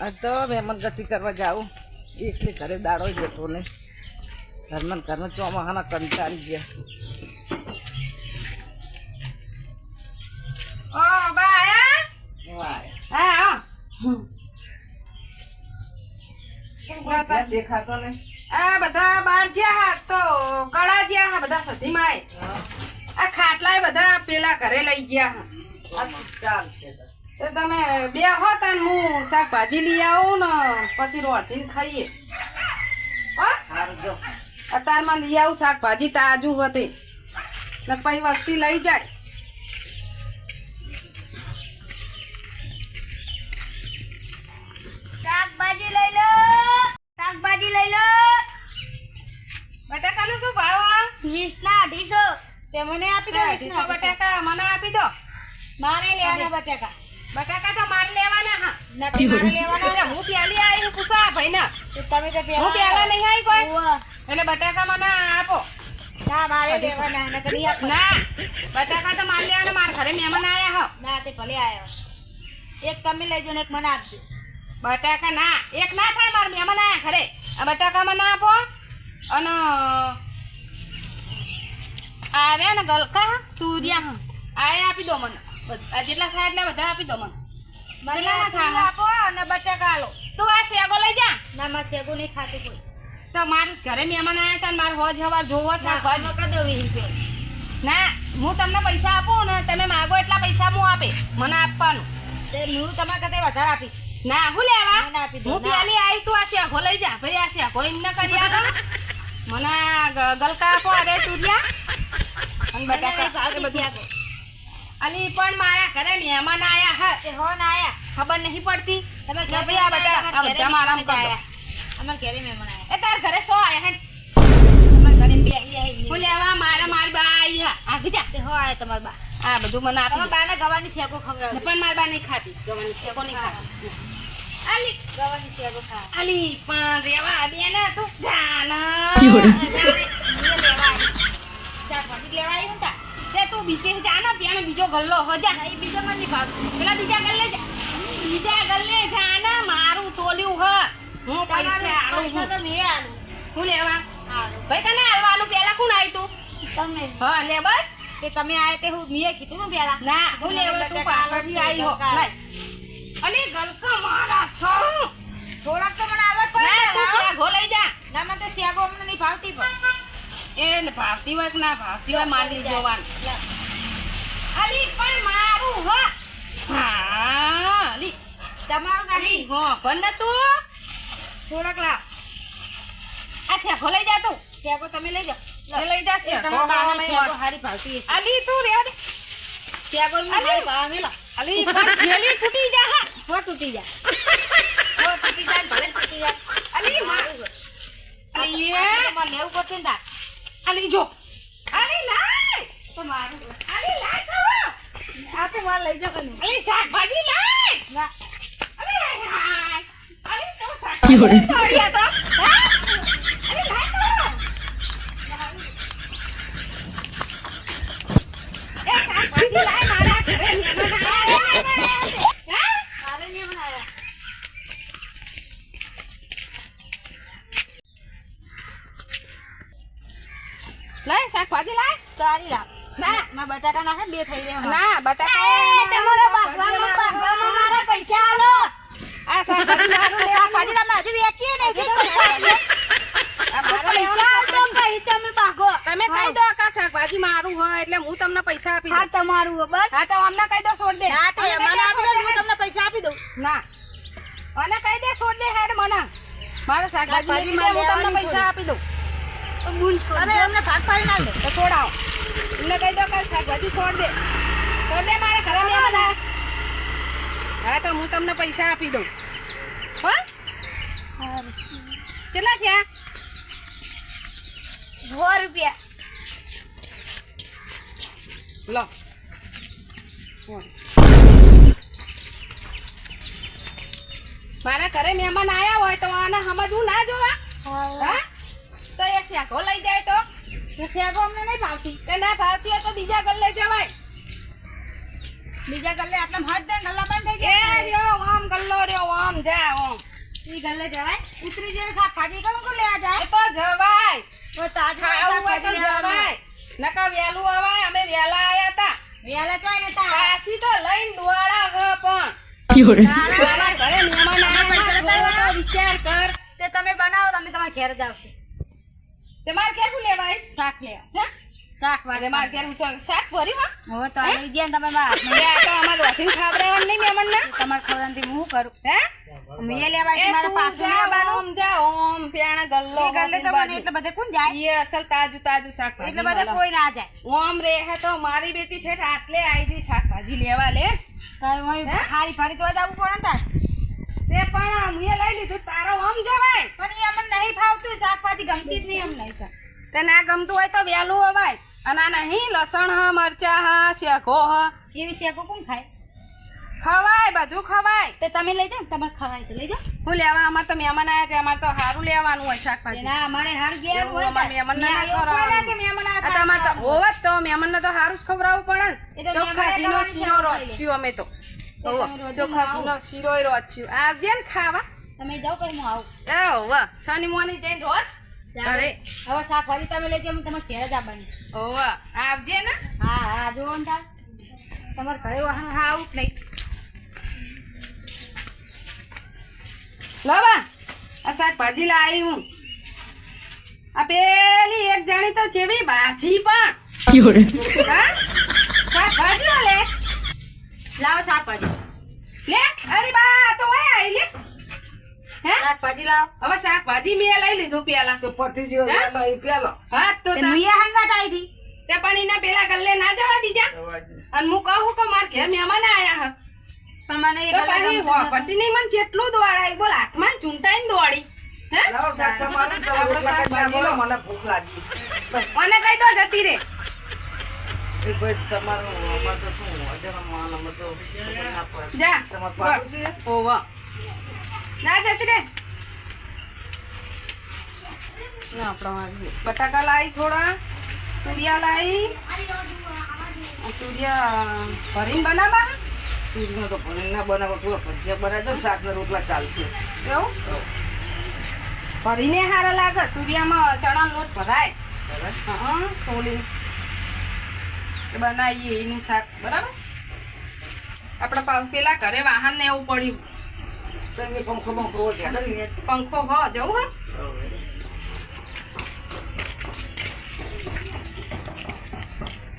આ તો મહેમાન ગતિ કરવા જાઉં એકલી ઘરે દાડો જતો નહીં ઘરમાં ચોમાહાના કંટાળી ગયા. ઓ બા આયા? હા હા દેખાતો ને આ બધા બાર જ્યાં તો કળા જ્યાં બધા સતીમાં આ ખાટલાય બધા પેલા ઘરે લઈ ગયા. ચાલશે તો તમે બે હો તને હું શાકભાજી લઈ આવું ને પછી રોધીને ખાઈએ. અત્યારમાં લઈ આવું શાકભાજી તાજું હતી ને પછી વસ્તી લઈ જાય. શાકભાજી લઈ લો, શાકભાજી લઈ લો. બટાકાનો શું ભાવ? 20 ના 250. તે મને આપી દો. 250 બટાકા મને આપી દો. મારે લેવાના બટાકા. બટાકા તો મારે લેવાના. હા નથી મારે લેવાના. હું પ્યાલી આવી પૂછા ભાઈ ના. તમે તો હું પ્યાલા નહીં આવી કોઈ ઓવા. એટલે બટાકા મને આપો. ના મારે લેવાના ન કરી આપ. ના બટાકા તો મારે લેવાના. મારા ઘરે મહેમાન આયા હો. ના તે ભલે આયો. એક તમે લેજો ને એક મને આપજો. બટાકા ના એક ના થાય. મારા મહેમાન આયા ઘરે. આ બટાકા મને આપો અને આ રે ને ગલકા તુરિયા આ આપી દો મને. આ જેટલા થાય એટલા બધા આપી દો મને. મને કેટલા થાય? આપો અને બટાકા આલો. તું આ શેગો લઈ જા. ના માં શેગો નહીં ખાતી કોઈ. તો મારે ઘરે મહેમાન આયા હતા. મારે હોજ હવાર જોવો શાકભાજી. મકા દો 20 રૂપિયા. ના હું તમને પૈસા આપું ને તમે માગો એટલા પૈસા હું આપે મને આપવાનું. તે હું તમારા કરતા વધારે આપીશ. ના હું લેવા મને આપી દો. હું પેલી આવી તું આ શેગો લઈ જા. ભાઈ આ શેગો એમ ના કરી આલો. મને આ ગલકા આપો. અરે તુરિયા અને બટાકા એ બધું. અલી પણ મારા ઘરે મહેમાન આયા હા. તે હો ના આયા. ખબર નહીં પડતી. તમે ના ભાઈ આ બટાકા આ બધા મારામાં કરી દો. અમાર ઘરે મહેમાન આયા. એ તાર ઘરે સો આયા હે. અમાર ઘરે બે આયા. હું લેવા મારી બા આવી હા. આગળ જા. તે હો આયા તમાર બા. આ બધું મને આપી તમાર દો. બાને ગવાની શેગો ખવડાવો. પણ મારી બા નહીં ખાતી. ગવાની શેકો નહીં ખાતી. અલી ગવાની શેગો ખા. અલી પણ રેવા દે ને તું જાના. શાકભાજી લેવા આવી હતા. તે તું બીજે જા ને પેલો બીજો ગલ્લો હો જા. એ બીજો મને નહીં ભાવતું. પેલા બીજા ગલ્લે જા. બીજા ગલ્લે જા ને મારું તોલ્યું હ. હું પૈસા આલું પૈસા છું. તો મેં આલું. હું લેવા આલો. ભાઈ કને હાલવાનું પેલા કોણ આવી તું? તમે હા લે બસ. તે તમે આયા તે હું મેં કીધું ને પેલા. ના હું લેવા તું પાછળથી આવી હો. લાય. અલી ગલકા મારા સૌ. થોડાક તો મને આવત ના તું પડે. શેગો લઈ જા. ના મને તો શેગો અમને નહીં ભાવતી પણ. એ ને ભાવતી હોય કે ના ભાવતી હોય માની જોવાનું. અલી પણ મારું હ. હા અલી તમારું અલી નહીં. હો પણ ને તું થોડાક લાવ. આ શેગો લઈ જા તું. શેગો તમે લઈ જાઓ. એ લઈ જા શેગો. તમારા બાને હા, શેગો હારી ભાવતી હશે. અલી તું રેવા દે. શેગો મને અલી. હારી ભાવે મેલો. અલી પણ થેલી તૂટી જા હા. હો તૂટી જાય. હો તૂટી જાય ને ભલે તૂટી જાય. અલી મારું છે. અલી આ એ તો તમારે લેવું પડશે ને તાર. અલી જો. અલી લાય. તો મારું છે. અલી લાય તો. આ તો મારે લઈ જાઓ કને. અલી શાકભાજી લાય. ના. અલી લાય. અલી તો શાકભાજી તોડ્યા તો. હા? અલી લાય તો. એ શાકભાજી લાય મારા ઘરે મહેમાન આયા છે. હા? મારે નહીં બનાયા. લાય શાકભાજી લાય. સારી લાવ. ના. માં બટાકા નાખે ને બે થઈ જાય. ના બટાકા તમારા બાગવામાં મારા પૈસા આલો. આ શાકભાજી મારું લેવાનું. શાકભાજી તમે હજુ વેચીએ ને એટલે પૈસા આલો. આ મારા પૈસા લેવાનું આલો કઈ તમે બાગો. તમે કહી દો કે આ શાકભાજી મારું હોય એટલે હું તમને પૈસા આપી હા દઉં. તમારું હો બસ. હા તો અમને કહી દો છોડ દે. ના તે અમને કહી મને દે, આપી છોડ દો હું તમને પૈસા આપી દઉં. ના અને કહી દે છોડ દે હેડ મને. મારે શાકભાજી શાકભાજી લીધી હું તમને લેવાની પૈસા આપી દઉં. તમે અમને ભાગ પાડી ના દો. તો છોડાવો. એમને કહી દો કે શાકભાજી છોડ દે. છોડ દે મારે ઘરે મહેમાન આયા. હા તો હું તમને પૈસા આપી દઉં. હો કેટલા થયા? 100 રૂપિયા. લો મારા ઘરે મહેમાન આયા હોય તો આને સમજવું ના જોવા. હા તો એ શેકો લઈ જાય તો શેગો અમને નહીં ભાવતી. તે ના ભાવતી હોય તો બીજા ગલ્લે જવાય. બીજા ગલ્લે આટલા હાથ દે ગલ્લા બંધ થઈ એ જાય. રહ્યો આમ ગલ્લો રહ્યો આમ જા આમ ઈ ગલ્લે જવાય ઉતરી જાય શાકભાજી કોણ લેવા જાય એ તો જવાય તો તાજું ખાવું હોય તો શાકભાજી લેવાનું. જવાય નકા વહેલું અવાય અમે વહેલા આયા તા વહેલા ચોય નતા પાછી તો લઈને દોડા હ પણ તારા મારા ઘરે મહેમાન આયા પૈસા છે, નતા જોવો તો વિચાર કર તે તમે બનાવો તમે તમારા ઘેર જ આવશે તે મારે ક્યાં લેવા આવીશ શાક લેવા હે શાક અરે મારે ઘેર શાક ભર્યું હા હવે તો આ લઈ ગયા ને તમે મારા હાથમાં. આ તો અમારે રોટીને ખાવડાવવાનું નહીં મહેમાનને તમારા ખવડાવવાથી હું શું કરું હે અમે એ લેવા એ આવ્યા મારા તું પાછું જા લેવાનું ઓમ જા ઓમ પ્યાણા ગલ્લો એ ગલ્લે તો મને એટલે બધે કોણ જાય ઈ અસલ તાજું તાજું શાકભાજી એટલે બધે કોઈ ના જાય ઓમ રે હે તો મારી બેટી ઠેઠ આટલે આવી જી શાકભાજી લેવા લે તારે હું હારી ફારી તો જ આવવું પડે ને તાર તે પણ મુએ લઈ લીધું તારો ઓમ જવાય પણ એ અમને નહીં ફાવતું શાકભાજી ગમતી જ નહીં અમને નહીં તે ના ગમતું હોય તો વહેલું અવાય અને આ નહીં લસણ હ મરચા હ શેકો હ એવી શેકો કોણ ખાય ખવાય બધું ખવાય તે તમે લઈ જાઓ ને તમારે ખવાય તો લઈ જાઓ હું લેવા અમારે તો મહેમાન આવ્યા તે અમારે તો સારું લેવાનું હોય શાકભાજી એના અમારે હાર ગયા એવું હોય અમારે મહેમાનને ના એવું કોઈ ના કે ખવડાવવાનું. મહેમાન આ આ તો અમારે તો હોવ જ તો મહેમાનને તો સારું જ ખવડાવવું એ પડે તો ને ચોખ્ખા મહેમાને ઘીનો દવાની શીરો શાક ખાઈ લે. રોચ્યું અમે તો એ હોવ, તમે રોજ ચોખ્ખા આવો. ઘીનો શીરોય રોચ્યું આવજે ને ખાવા તમે જાઓ પછી હું આવું હોવ શનિ મોની જઈને રોજ અરે હવે શાકભાજી તમે લઈ જાઓ હું તમારે ઘેર જ આવવાની હોવ આવજે ને હા હા જુઓ ને તાર તમારે ઘરે વાહન હા આવું જ નહીં લાવા આ શાકભાજી લાવી હું આ પેલી એક જાણી તો જેવી ભાજી પણ હા શાકભાજી લે લાવો શાકભાજી લે અરે બા તો ઓય આઈ લે હે શાકભાજી લાવો હવે શાકભાજી મેં લઈ લીધું પેલા તો પટી ગયો હે? એમાં પેલો હા તો તે મુઈએ હંગાત આવી હતી તે પણ એના પેલા ગલ્લે ના જવા બીજા અને હું કહું કે માર ઘેર મહેમાન આયા હ પણ મને એ તો ગલ્લે પછી ગમતું નતું. પડતી નહીં મને જેટલું દોડાય બોલ હાથમાં ચૂંટાઈને દોડી હે લાવો શાક સમારું તો આપણે રોટલા કરી શાકભાજી બોલો, લો. મને ભૂખ લાગી મને કઈ દો જતી રે એ ભાઈ તમારું અમારે તો શું અજરામાં અમે તો ખબર ના પડે. જા તમારે પાડું છે? ઓવા ના જતી રે ના આપણા બટાકા લાવી થોડા તુરિયા લાવી તુરિયા ભરીને બનાવવા તુરીનો તો ભરીને ના બનાવો, થોડા ભજીયા બનાવી દો, શાકના રોટલા ચાલશે. એવું ભરીને હારા લાગે તુરિયામાં ચણાનો લોટ ભરાય બરાબર? હા સોલી બનાવીએ એનું શાક બરાબર આપણે પેલા ઘરે વાહન ને એવું પડ્યું તો એ પંખો બંખો હોય, હેડો ને. પંખો હો જવું હે હવે